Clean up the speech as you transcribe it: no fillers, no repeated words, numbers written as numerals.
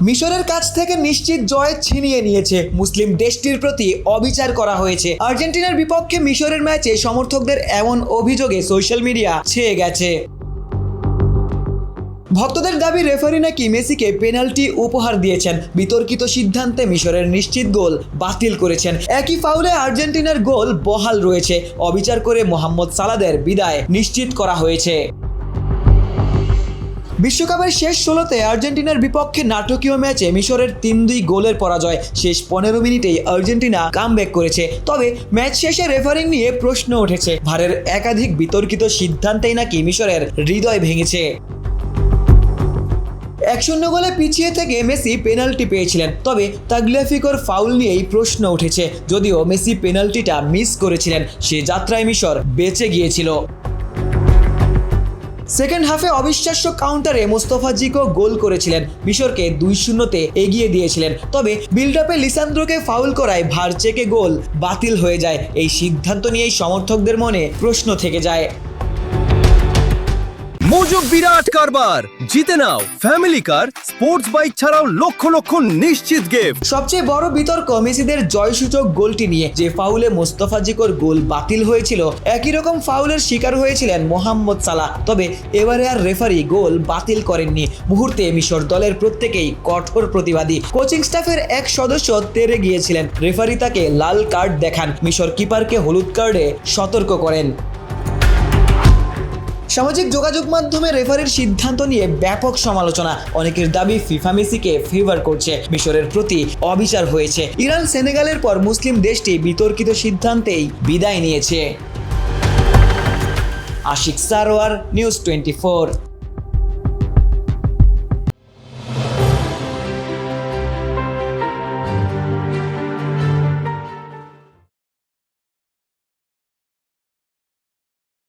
মিশরের কাছ থেকে নিশ্চিত জয় ছিনিয়ে নিয়েছে। মুসলিম দেশটির প্রতি অবিচার করা হয়েছে। আর্জেন্টিনার বিপক্ষে মিশরের ম্যাচে সমর্থকদের এমন অভিযোগে সোশ্যাল মিডিয়া ছেয়ে গেছে। ভক্তদের দাবি রেফারি নাকি মেসিকে পেনাল্টি উপহার দিয়েছেন। বিতর্কিত সিদ্ধান্তে মিশরের নিশ্চিত গোল বাতিল করেছেন। একই ফাউলে আর্জেন্টিনার গোল বহাল রয়েছে। অবিচার করে মোহাম্মদ সালাদের বিদায় নিশ্চিত করা হয়েছে। বিশ্বকাপের শেষ 16তে আর্জেন্টিনার বিপক্ষে নাটকীয় ম্যাচে মিশরের 3-2 গোলের পরাজয়। শেষ 15 মিনিটেই আর্জেন্টিনা কামব্যাক করেছে। তবে ম্যাচ শেষে রেফারিং নিয়ে প্রশ্ন উঠেছে। ভারের একাধিক বিতর্কিত সিদ্ধান্তেই নাকি মিশরের হৃদয় ভেঙেছে। 1-0 গোলে পিছিয়ে থেকে মেসি পেনাল্টি পেয়েছিলেন। তবে তাগলিয়াফিকোর ফাউল নিয়েই প্রশ্ন উঠেছে। যদিও মেসি পেনাল্টিটা মিস করেছিলেন, সে যাত্রায় মিশর বেঁচে গিয়েছিল। সেকেন্ড হাফে অবিশ্বাস্য কাউন্টারে মোস্তফা জিকো গোল করেছিলেন। মিশরকে 2-0-তে এগিয়ে দিয়েছিলেন। তবে বিল্ড আপে লিসান্দ্রোকে ফাউল করায় ভার চেকে গোল বাতিল হয়ে যায়। এই সিদ্ধান্ত নিয়েই সমর্থকদের মনে প্রশ্ন থেকে যায়। মজুক বিরাট কারবার, জিতে নাও ফ্যামিলি কার, স্পোর্টস বাইক ছাড়াও লক্ষ লক্ষ নিশ্চিত গিফট। সবচেয়ে বড় বিতর্ক মেসিদের জয়সূচক গোলটি নিয়ে। যে ফাউলে মোস্তফা জিকোর গোল বাতিল হয়েছিল, একই রকম ফাউলের শিকার হয়েছিলেন মোহাম্মদ সালাহ। তবে এবারে আর রেফারি গোল বাতিল করেননি। মুহূর্তে মিশর দলের প্রত্যেকেই কঠোর প্রতিবাদী। কোচিং স্টাফের এক সদস্য তেড়ে গিয়েছিলেন। রেফারি তাকে লাল কার্ড দেখান। মিশর কিপারকে হলুদ কার্ডে সতর্ক করেন। সামাজিক যোগাযোগ মাধ্যমে রেফারির সিদ্ধান্ত নিয়ে ব্যাপক সমালোচনা। অনেকের দাবি ফিফা মেসিকে ফেভার করছে, মিশরের প্রতি অবিচার হয়েছে। ইরান সেনেগালের পর মুসলিম দেশটি বিতর্কিত সিদ্ধান্তেই বিদায় নিয়েছে। আশিক সারোয়ার, নিউজ 24।